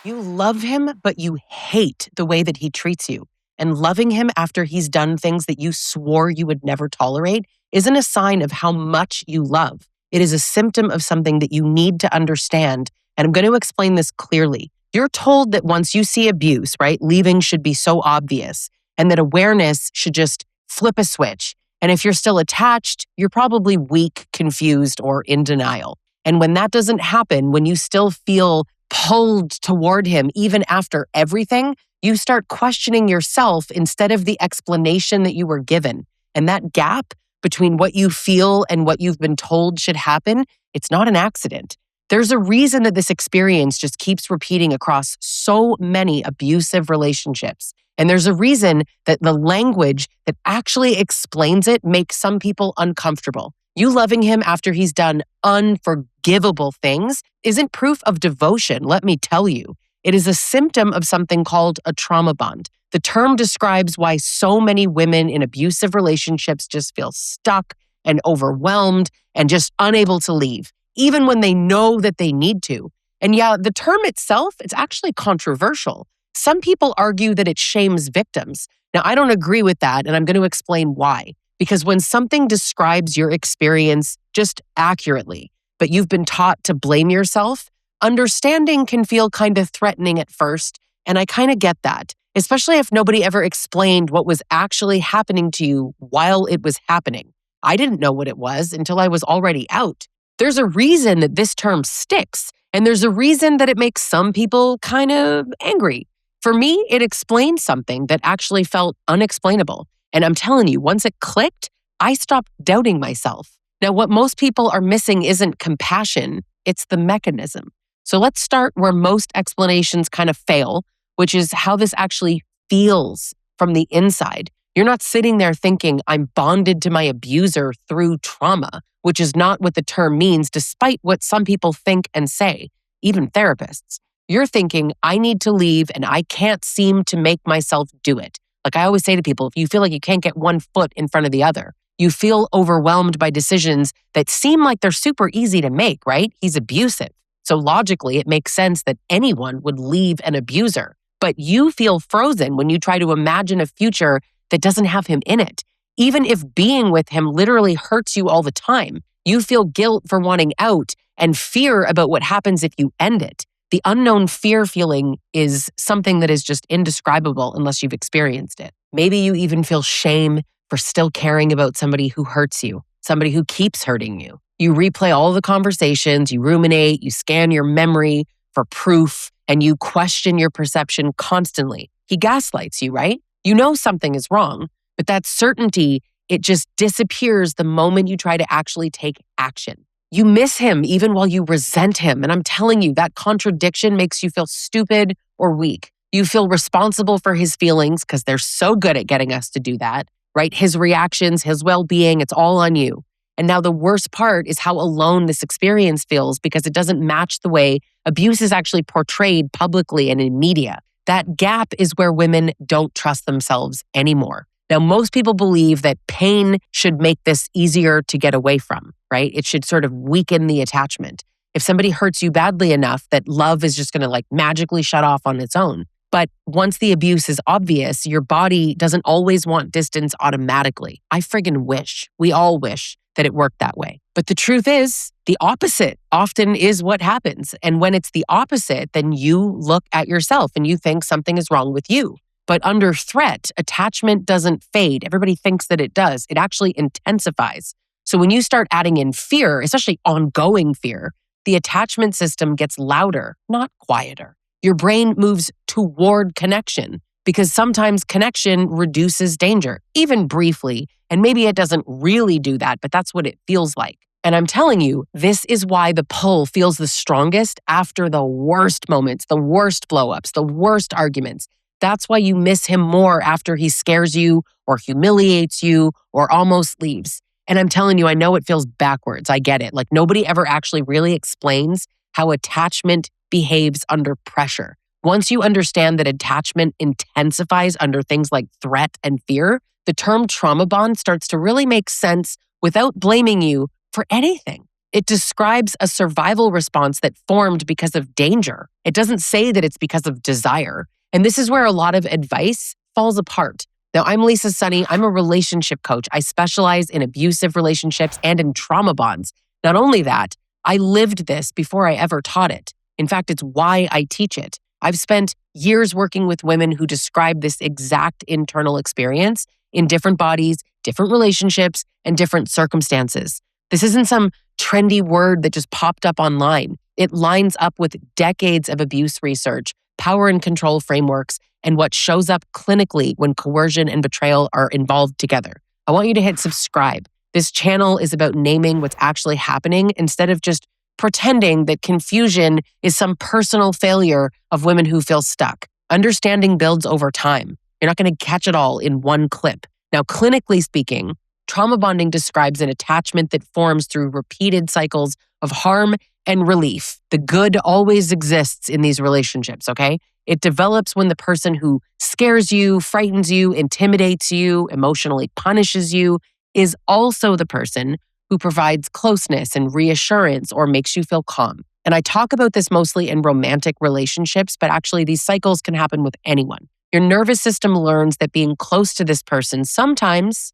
You love him, but you hate the way that he treats you. And loving him after he's done things that you swore you would never tolerate isn't a sign of how much you love. It is a symptom of something that you need to understand. And I'm going to explain this clearly. You're told that once you see abuse, right, leaving should be so obvious, and that awareness should just flip a switch. And if you're still attached, you're probably weak, confused, or in denial. And when that doesn't happen, when you still feel pulled toward him, even after everything, you start questioning yourself instead of the explanation that you were given. And that gap between what you feel and what you've been told should happen, it's not an accident. There's a reason that this experience just keeps repeating across so many abusive relationships. And there's a reason that the language that actually explains it makes some people uncomfortable. You loving him after he's done unforgivable things isn't proof of devotion, let me tell you. It is a symptom of something called a trauma bond. The term describes why so many women in abusive relationships just feel stuck and overwhelmed and just unable to leave, even when they know that they need to. And yeah, the term itself, it's actually controversial. Some people argue that it shames victims. Now, I don't agree with that, and I'm going to explain why. Because when something describes your experience just accurately, but you've been taught to blame yourself, understanding can feel kind of threatening at first, and I kind of get that, especially if nobody ever explained what was actually happening to you while it was happening. I didn't know what it was until I was already out. There's a reason that this term sticks, and there's a reason that it makes some people kind of angry. For me, it explained something that actually felt unexplainable. And I'm telling you, once it clicked, I stopped doubting myself. Now, what most people are missing isn't compassion, it's the mechanism. So let's start where most explanations kind of fail, which is how this actually feels from the inside. You're not sitting there thinking, I'm bonded to my abuser through trauma, which is not what the term means, despite what some people think and say, even therapists. You're thinking, I need to leave and I can't seem to make myself do it. Like I always say to people, if you feel like you can't get one foot in front of the other, you feel overwhelmed by decisions that seem like they're super easy to make, right? He's abusive. So logically, it makes sense that anyone would leave an abuser. But you feel frozen when you try to imagine a future that doesn't have him in it. Even if being with him literally hurts you all the time, you feel guilt for wanting out and fear about what happens if you end it. The unknown fear feeling is something that is just indescribable unless you've experienced it. Maybe you even feel shame for still caring about somebody who hurts you, somebody who keeps hurting you. You replay all the conversations, you ruminate, you scan your memory for proof, and you question your perception constantly. He gaslights you, right? You know something is wrong, but that certainty, it just disappears the moment you try to actually take action. You miss him even while you resent him. And I'm telling you, that contradiction makes you feel stupid or weak. You feel responsible for his feelings because they're so good at getting us to do that, right? His reactions, his well-being, it's all on you. And now the worst part is how alone this experience feels because it doesn't match the way abuse is actually portrayed publicly and in media. That gap is where women don't trust themselves anymore. Now, most people believe that pain should make this easier to get away from, right? It should sort of weaken the attachment. If somebody hurts you badly enough that love is just going to like magically shut off on its own. But once the abuse is obvious, your body doesn't always want distance automatically. I friggin' wish, we all wish that it worked that way. But the truth is, the opposite often is what happens. And when it's the opposite, then you look at yourself and you think something is wrong with you. But under threat, attachment doesn't fade. Everybody thinks that it does. It actually intensifies. So when you start adding in fear, especially ongoing fear, the attachment system gets louder, not quieter. Your brain moves toward connection because sometimes connection reduces danger, even briefly. And maybe it doesn't really do that, but that's what it feels like. And I'm telling you, this is why the pull feels the strongest after the worst moments, the worst blow-ups, the worst arguments. That's why you miss him more after he scares you or humiliates you or almost leaves. And I'm telling you, I know it feels backwards. I get it. Like nobody ever actually really explains how attachment behaves under pressure. Once you understand that attachment intensifies under things like threat and fear, the term trauma bond starts to really make sense without blaming you for anything. It describes a survival response that formed because of danger. It doesn't say that it's because of desire. And this is where a lot of advice falls apart. Now, I'm Lisa Sonni. I'm a relationship coach. I specialize in abusive relationships and in trauma bonds. Not only that, I lived this before I ever taught it. In fact, it's why I teach it. I've spent years working with women who describe this exact internal experience in different bodies, different relationships, and different circumstances. This isn't some trendy word that just popped up online. It lines up with decades of abuse research, power and control frameworks, and what shows up clinically when coercion and betrayal are involved together. I want you to hit subscribe. This channel is about naming what's actually happening instead of just pretending that confusion is some personal failure of women who feel stuck. Understanding builds over time. You're not going to catch it all in one clip. Now, clinically speaking, trauma bonding describes an attachment that forms through repeated cycles of harm and relief. The good always exists in these relationships, okay? It develops when the person who scares you, frightens you, intimidates you, emotionally punishes you, is also the person who provides closeness and reassurance or makes you feel calm. And I talk about this mostly in romantic relationships, but actually these cycles can happen with anyone. Your nervous system learns that being close to this person sometimes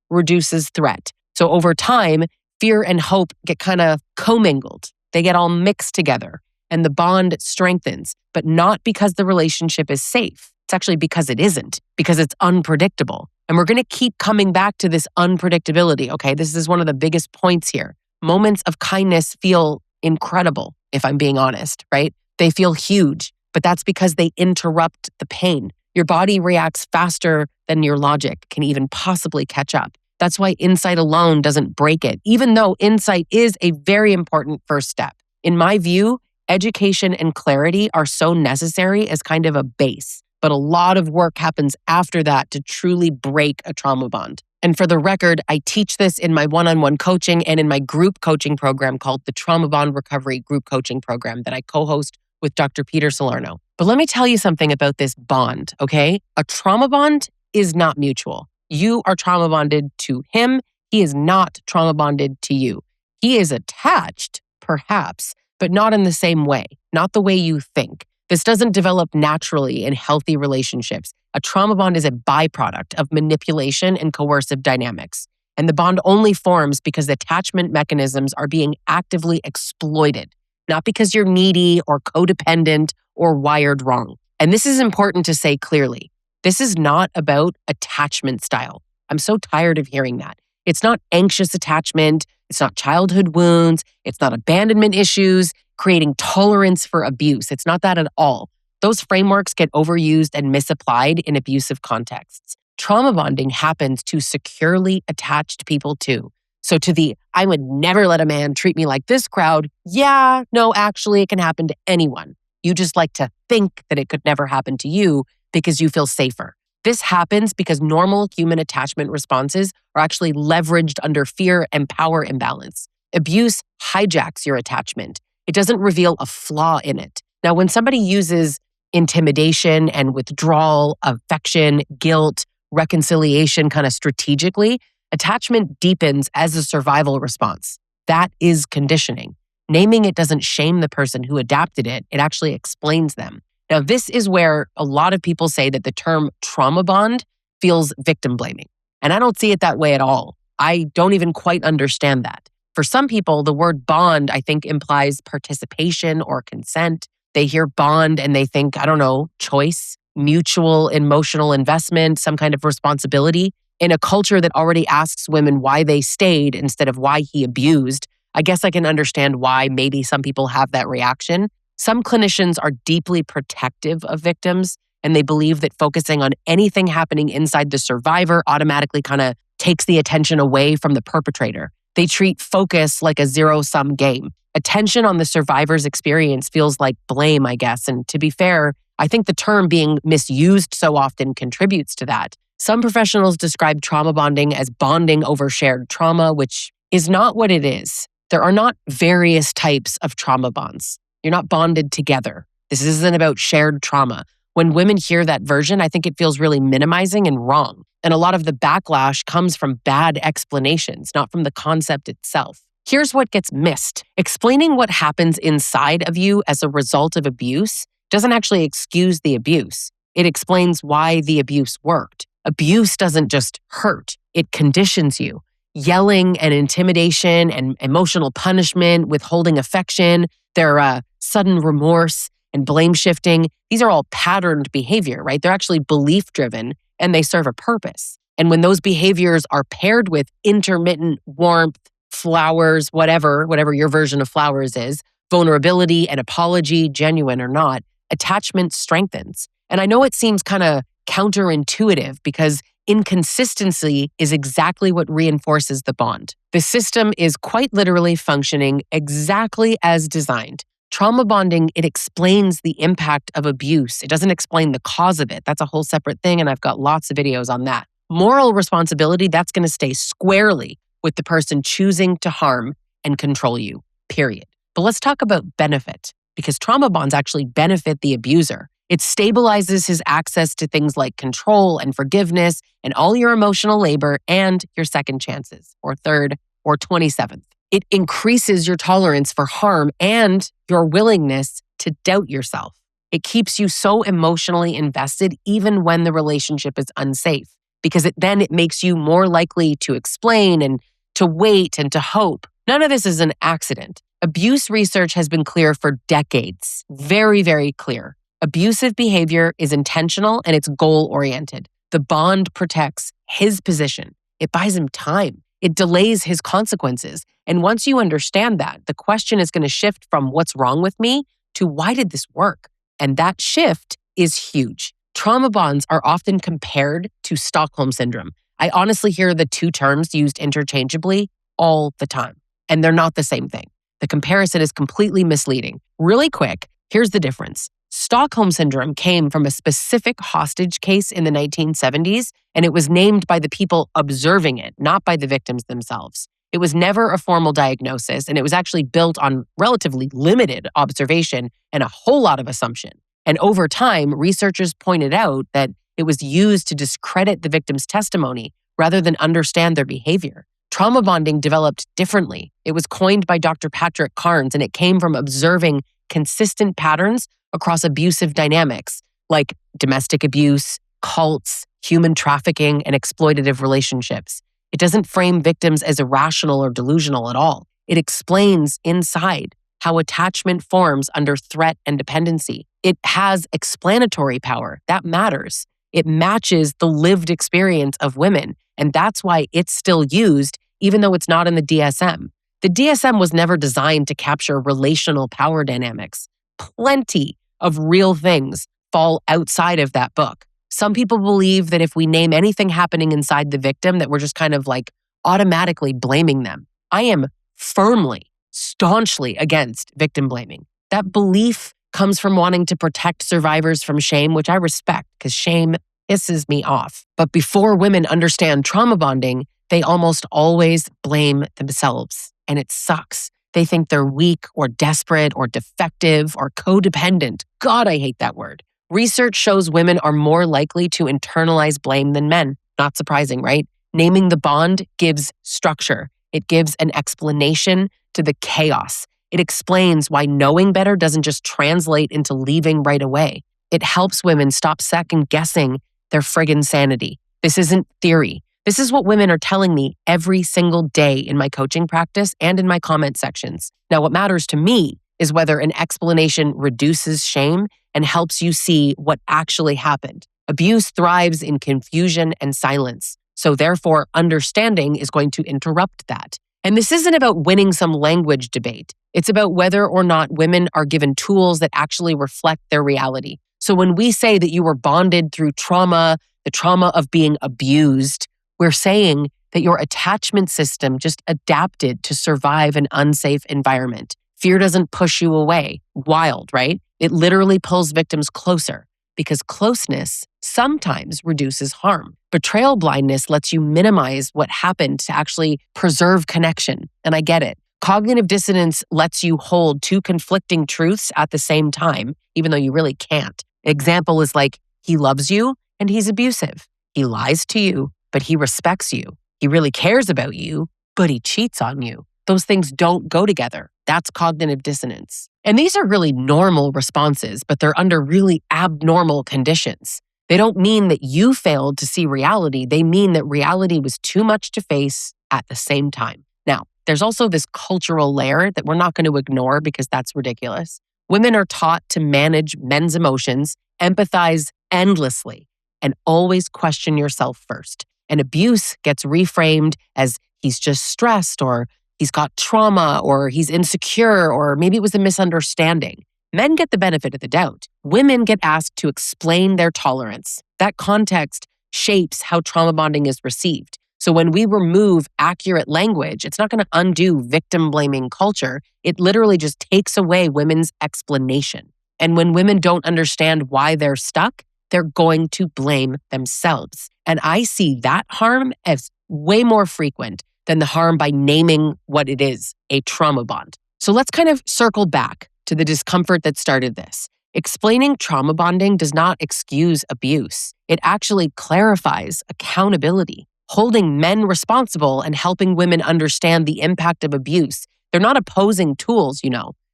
reduces threat. So over time, fear and hope get kind of commingled. They get all mixed together and the bond strengthens, but not because the relationship is safe. It's actually because it isn't, because it's unpredictable. And we're going to keep coming back to this unpredictability, okay? This is one of the biggest points here. Moments of kindness feel incredible, if I'm being honest, right? They feel huge, but that's because they interrupt the pain. Your body reacts faster than your logic can even possibly catch up. That's why insight alone doesn't break it, even though insight is a very important first step. In my view, education and clarity are so necessary as kind of a base. But a lot of work happens after that to truly break a trauma bond. And for the record, I teach this in my one-on-one coaching and in my group coaching program called the Trauma Bond Recovery Group Coaching Program that I co-host with Dr. Peter Salerno. But let me tell you something about this bond, okay? A trauma bond is not mutual. You are trauma bonded to him. He is not trauma bonded to you. He is attached, perhaps, but not in the same way, not the way you think. This doesn't develop naturally in healthy relationships. A trauma bond is a byproduct of manipulation and coercive dynamics. And the bond only forms because attachment mechanisms are being actively exploited, not because you're needy or codependent or wired wrong. And this is important to say clearly. This is not about attachment style. I'm so tired of hearing that. It's not anxious attachment. It's not childhood wounds. It's not abandonment issues, creating tolerance for abuse. It's not that at all. Those frameworks get overused and misapplied in abusive contexts. Trauma bonding happens to securely attached people too. So to the, I would never let a man treat me like this crowd, yeah, no, actually it can happen to anyone. You just like to think that it could never happen to you because you feel safer. This happens because normal human attachment responses are actually leveraged under fear and power imbalance. Abuse hijacks your attachment. It doesn't reveal a flaw in it. Now, when somebody uses intimidation and withdrawal, affection, guilt, reconciliation kind of strategically, attachment deepens as a survival response. That is conditioning. Naming it doesn't shame the person who adapted it. It actually explains them. Now, this is where a lot of people say that the term trauma bond feels victim blaming. And I don't see it that way at all. I don't even quite understand that. For some people, the word bond, I think, implies participation or consent. They hear bond and they think, I don't know, choice, mutual emotional investment, some kind of responsibility. In a culture that already asks women why they stayed instead of why he abused, I guess I can understand why maybe some people have that reaction. Some clinicians are deeply protective of victims, and they believe that focusing on anything happening inside the survivor automatically kind of takes the attention away from the perpetrator. They treat focus like a zero-sum game. Attention on the survivor's experience feels like blame, I guess. And to be fair, I think the term being misused so often contributes to that. Some professionals describe trauma bonding as bonding over shared trauma, which is not what it is. There are not various types of trauma bonds. You're not bonded together. This isn't about shared trauma. When women hear that version, I think it feels really minimizing and wrong. And a lot of the backlash comes from bad explanations, not from the concept itself. Here's what gets missed. Explaining what happens inside of you as a result of abuse doesn't actually excuse the abuse. It explains why the abuse worked. Abuse doesn't just hurt, it conditions you. Yelling and intimidation and emotional punishment, withholding affection, their sudden remorse and blame shifting, these are all patterned behavior, right? They're actually belief driven and they serve a purpose. And when those behaviors are paired with intermittent warmth, flowers, whatever your version of flowers is, vulnerability and apology, genuine or not, attachment strengthens. And I know it seems kind of counterintuitive because inconsistency is exactly what reinforces the bond. The system is quite literally functioning exactly as designed. Trauma bonding, it explains the impact of abuse. It doesn't explain the cause of it. That's a whole separate thing, and I've got lots of videos on that. Moral responsibility, that's going to stay squarely with the person choosing to harm and control you, period. But let's talk about benefit, because trauma bonds actually benefit the abuser. It stabilizes his access to things like control and forgiveness and all your emotional labor and your second chances, or third, or 27th. It increases your tolerance for harm and your willingness to doubt yourself. It keeps you so emotionally invested even when the relationship is unsafe, because it makes you more likely to explain and to wait and to hope. None of this is an accident. Abuse research has been clear for decades. Very, very clear. Abusive behavior is intentional and it's goal-oriented. The bond protects his position. It buys him time. It delays his consequences. And once you understand that, the question is going to shift from what's wrong with me to why did this work? And that shift is huge. Trauma bonds are often compared to Stockholm syndrome. I honestly hear the two terms used interchangeably all the time, and they're not the same thing. The comparison is completely misleading. Really quick, here's the difference. Stockholm syndrome came from a specific hostage case in the 1970s, and it was named by the people observing it, not by the victims themselves. It was never a formal diagnosis, and it was actually built on relatively limited observation and a whole lot of assumption. And over time, researchers pointed out that it was used to discredit the victim's testimony rather than understand their behavior. Trauma bonding developed differently. It was coined by Dr. Patrick Carnes, and it came from observing consistent patterns across abusive dynamics like domestic abuse, cults, human trafficking, and exploitative relationships. It doesn't frame victims as irrational or delusional at all. It explains inside how attachment forms under threat and dependency. It has explanatory power. That matters. It matches the lived experience of women, and that's why it's still used, even though it's not in the DSM. The DSM was never designed to capture relational power dynamics. Plenty of real things fall outside of that book. Some people believe that if we name anything happening inside the victim, that we're just kind of like automatically blaming them. I am firmly, staunchly against victim blaming. That belief comes from wanting to protect survivors from shame, which I respect because shame pisses me off. But before women understand trauma bonding, they almost always blame themselves, and it sucks. They think they're weak or desperate or defective or codependent. God, I hate that word. Research shows women are more likely to internalize blame than men. Not surprising, right? Naming the bond gives structure. It gives an explanation to the chaos. It explains why knowing better doesn't just translate into leaving right away. It helps women stop second guessing their friggin' sanity. This isn't theory. This is what women are telling me every single day in my coaching practice and in my comment sections. Now, what matters to me is whether an explanation reduces shame and helps you see what actually happened. Abuse thrives in confusion and silence. So therefore, understanding is going to interrupt that. And this isn't about winning some language debate. It's about whether or not women are given tools that actually reflect their reality. So when we say that you were bonded through trauma, the trauma of being abused, we're saying that your attachment system just adapted to survive an unsafe environment. Fear doesn't push you away. Wild, right? It literally pulls victims closer because closeness sometimes reduces harm. Betrayal blindness lets you minimize what happened to actually preserve connection. And I get it. Cognitive dissonance lets you hold two conflicting truths at the same time, even though you really can't. Example is like, he loves you and he's abusive. He lies to you, but he respects you. He really cares about you, but he cheats on you. Those things don't go together. That's cognitive dissonance. And these are really normal responses, but they're under really abnormal conditions. They don't mean that you failed to see reality. They mean that reality was too much to face at the same time. Now, there's also this cultural layer that we're not going to ignore because that's ridiculous. Women are taught to manage men's emotions, empathize endlessly, and always question yourself first. And abuse gets reframed as he's just stressed, or he's got trauma, or he's insecure, or maybe it was a misunderstanding. Men get the benefit of the doubt. Women get asked to explain their tolerance. That context shapes how trauma bonding is received. So when we remove accurate language, it's not going to undo victim-blaming culture. It literally just takes away women's explanation. And when women don't understand why they're stuck, they're going to blame themselves. And I see that harm as way more frequent than the harm by naming what it is, a trauma bond. So let's kind of circle back to the discomfort that started this. Explaining trauma bonding does not excuse abuse. It actually clarifies accountability, holding men responsible and helping women understand the impact of abuse. They're not opposing tools,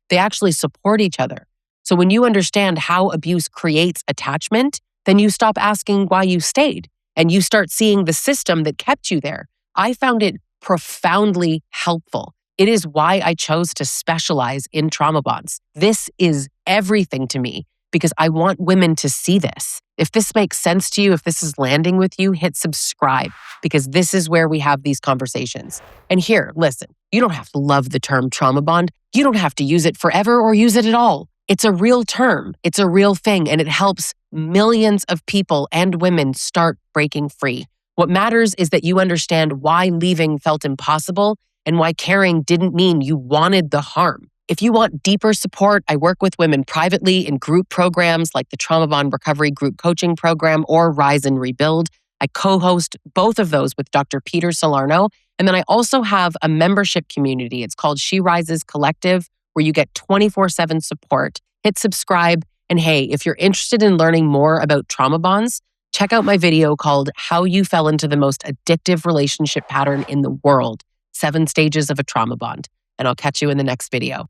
They actually support each other. So when you understand how abuse creates attachment, then you stop asking why you stayed and you start seeing the system that kept you there. I found it profoundly helpful. It is why I chose to specialize in trauma bonds. This is everything to me because I want women to see this. If this makes sense to you, if this is landing with you, hit subscribe because this is where we have these conversations. And here, listen, you don't have to love the term trauma bond. You don't have to use it forever or use it at all. It's a real term. It's a real thing, and it helps millions of people and women start breaking free. What matters is that you understand why leaving felt impossible and why caring didn't mean you wanted the harm. If you want deeper support, I work with women privately in group programs like the Trauma Bond Recovery Group Coaching Program or Rise and Rebuild. I co-host both of those with Dr. Peter Salerno. And then I also have a membership community. It's called She Rises Collective, where you get 24/7 support. Hit subscribe. And hey, if you're interested in learning more about trauma bonds, check out my video called How You Fell into the Most Addictive Relationship Pattern in the World, 7 Stages of a Trauma Bond. And I'll catch you in the next video.